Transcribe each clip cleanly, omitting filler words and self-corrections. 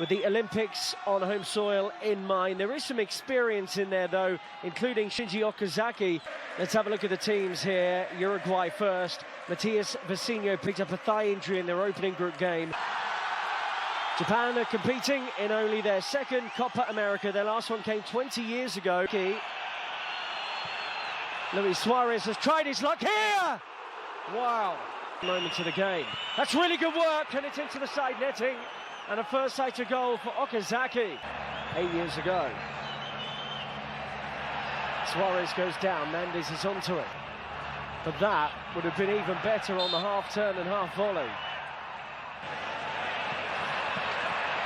with the Olympics on home soil in mind. There is some experience in there though, including Shinji Okazaki. Let's have a look at the teams here. Uruguay first. Matias Vecino picked up a thigh injury in their opening group game. Japan are competing in only their second Copa America. Their last one came 20 years ago. Luis Suarez has tried his luck here! Wow. Moment of the game. That's really good work, and it's into the side netting. And a first sighter goal for Okazaki 8 years ago. Suarez goes down, Mendes is onto it. But that would have been even better on the half turn and half volley.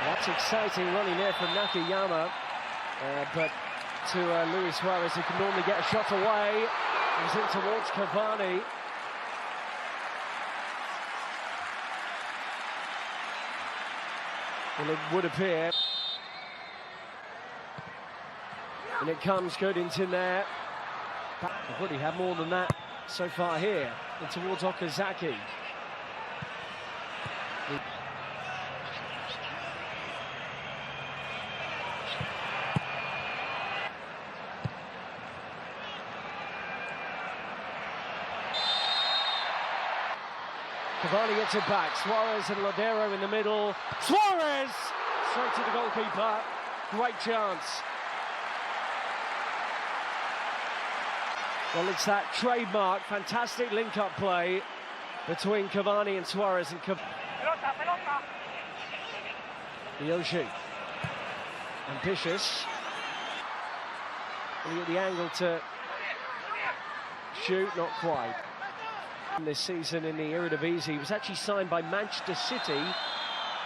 That's exciting running there from Nakayama, but to Luis Suarez, who can normally get a shot away. He's in towards Cavani. Well, it would appear. And it comes Godington there. I've already had more than that so far here. And towards Okazaki. Cavani gets it back. Suarez and Ladero in the middle. Suarez! Straight to the goalkeeper. Great chance. Well, it's that trademark, fantastic link-up play between Cavani and Suarez and Yoshi. Ambitious. And the angle to shoot, not quite. This season in the Eredivisie, he was actually signed by Manchester City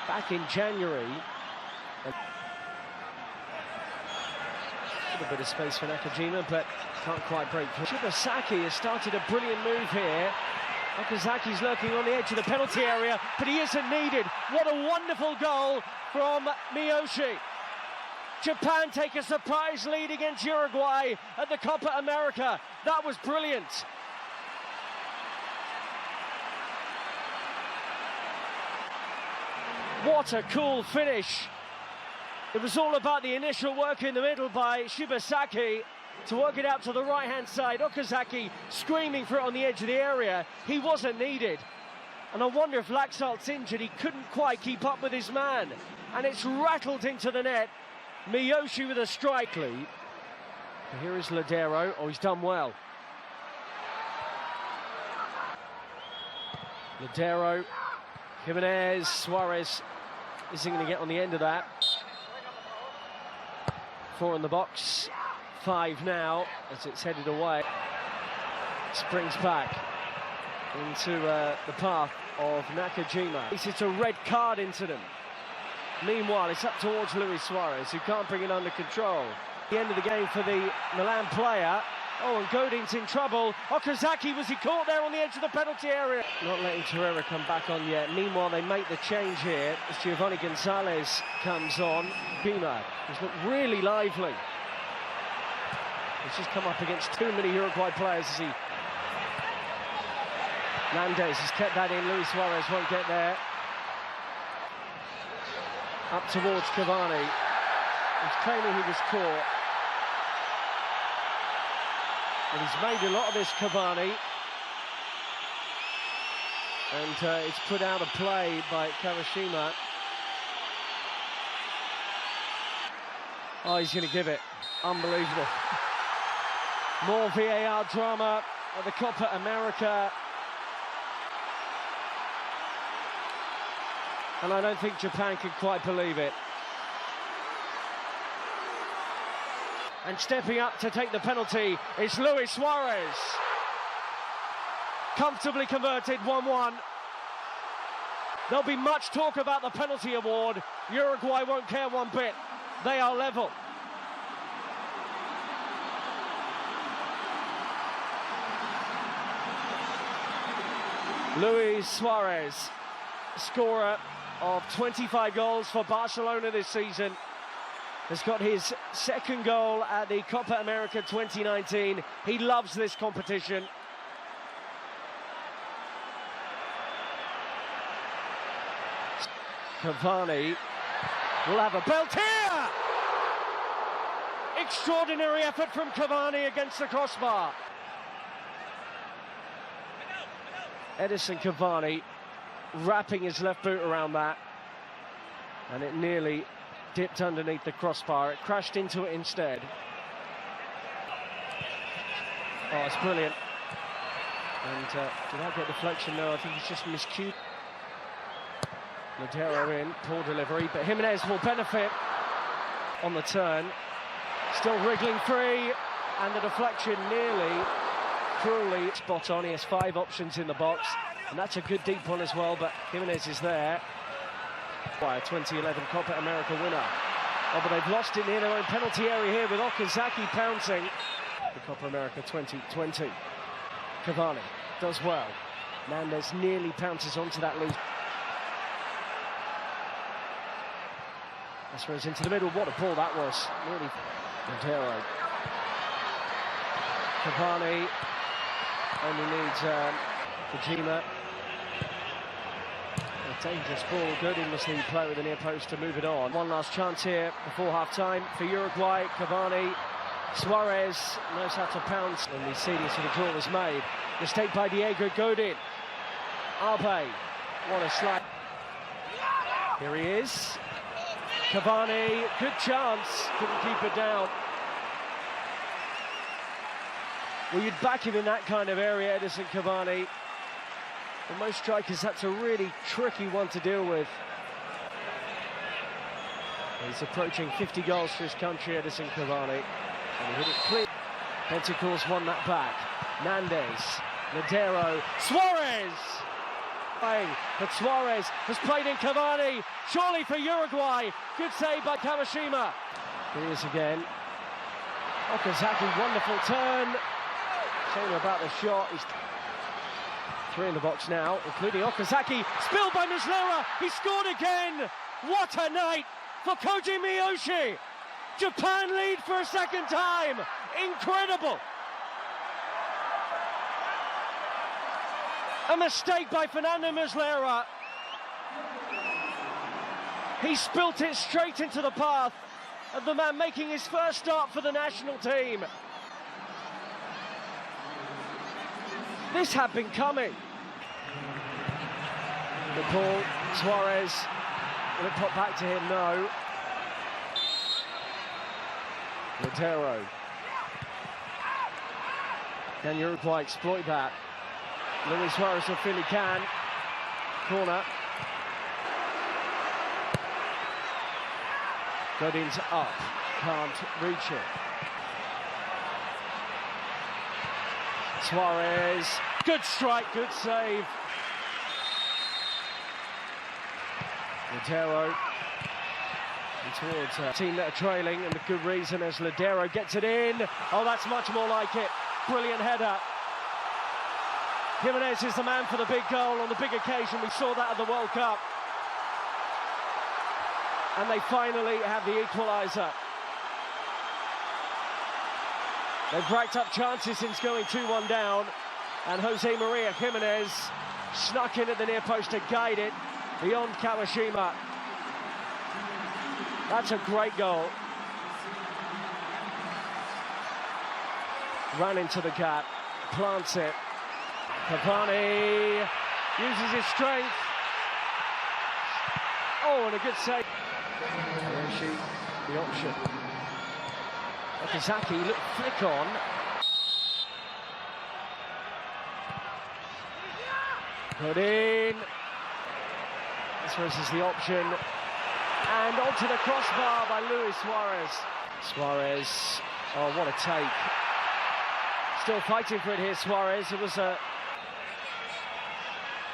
back in January. A bit of space for Nakajima, but can't quite break through. Shibasaki has started a brilliant move here. Okazaki's lurking on the edge of the penalty area, but he isn't needed. What a wonderful goal from Miyoshi. Japan take a surprise lead against Uruguay at the Copa America. That was brilliant. What a cool finish. It was all about the initial work in the middle by Shibasaki to work it out to the right-hand side. Okazaki screaming for it on the edge of the area. He wasn't needed. And I wonder if Laxalt's injured. He couldn't quite keep up with his man. And it's rattled into the net. Miyoshi with a strike lead. Here is Ladero. Oh, he's done well. Ladero. Jimenez, Suarez isn't going to get on the end of that. 4 in the box, 5 now as it's headed away. Springs back into the path of Nakajima. It's a red card incident. Meanwhile, it's up towards Luis Suarez, who can't bring it under control. The end of the game for the Milan player. Oh, and Godin's in trouble. Okazaki, was he caught there on the edge of the penalty area? Not letting Torreira come back on yet. Meanwhile, they make the change here as Giovanni Gonzalez comes on. Bima, who's looked really lively. He's just come up against too many Uruguay players as he... Landes has kept that in. Luis Suarez won't get there. Up towards Cavani. He's claiming he was caught. And he's made a lot of this, Cavani. And it's put out of play by Kawashima. Oh, he's going to give it. Unbelievable. More VAR drama at the Copa America. And I don't think Japan can quite believe it. And stepping up to take the penalty is Luis Suarez. Comfortably converted, 1-1. There'll be much talk about the penalty award. Uruguay won't care one bit. They are level. Luis Suarez, scorer of 25 goals for Barcelona this season, has got his second goal at the Copa America 2019. He loves this competition. Cavani We'll have a belt here! Extraordinary effort from Cavani against the crossbar. Edison Cavani wrapping his left boot around that, and it nearly dipped underneath the crossbar. It crashed into it instead. Oh, it's brilliant. And did I get deflection? No, I think he's just miscued. Ladero in, poor delivery, but Jimenez will benefit on the turn. Still wriggling free, and the deflection nearly, cruelly spot on. He has 5 options in the box, and that's a good deep one as well, but Jimenez is there. By a 2011 Copa America winner. Oh, but they've lost it near their own penalty area here with Okazaki pouncing. The Copa America 2020. Cavani does well. Mendes nearly pounces onto that loose. This goes into the middle. What a ball that was. Nearly Montero. Cavani only needs Kojima. A dangerous ball. Good in must need play with the near post to move it on. One last chance here before half-time for Uruguay. Cavani. Suarez knows how to pounce, and we see this, so the draw was made. Mistake by Diego Godin. Arbe, what a slide. Here he is. Cavani, good chance, couldn't keep it down. Well, you'd back him in that kind of area, Edison Cavani. For most strikers, that's a really tricky one to deal with. He's approaching 50 goals for his country, Edison Cavani. And he hit it clear. Pentacles won that back. Mendes, Ladero, Suarez! But Suarez has played in Cavani, surely for Uruguay. Good save by Kawashima. Here he is again. Okazaki, wonderful turn. Shame about the shot. He's 3 in the box now, including Okazaki. Spilled by Muslera. He scored again. What a night for Koji Miyoshi. Japan lead for a second time. Incredible. A mistake by Fernando Muslera. He spilt it straight into the path of the man making his first start for the national team. This had been coming. The ball, Suarez, will it pop back to him? No. Ladero. Can Uruguay exploit that? Luis Suarez will feel he can. Corner. Godin's up. Can't reach it. Suarez. Good strike, good save. Ladero. And towards a team that are trailing, and with good reason, as Ladero gets it in. Oh, that's much more like it. Brilliant header. Jimenez is the man for the big goal on the big occasion. We saw that at the World Cup. And they finally have the equaliser. They've racked up chances since going 2-1 down. And Jose Maria Jimenez snuck in at the near post to guide it beyond Kawashima. That's a great goal. Ran into the gap, plants it. Cavani uses his strength. Oh, and a good save. Hiroshi, the option. Okazaki, look, flick on. Put in. This versus the option. And onto the crossbar by Luis Suarez. Suarez, oh, what a take. Still fighting for it here, Suarez. It was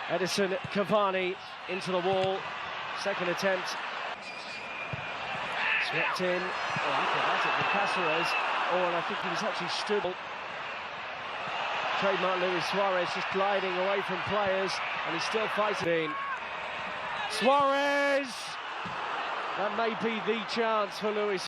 Edison Cavani into the wall. Second attempt. Swept in. Oh, acrobatic with Cáceres. Oh, and I think he was actually stood. Trademark Luis Suarez just gliding away from players, and he's still fighting. Suarez! That may be the chance for Luis.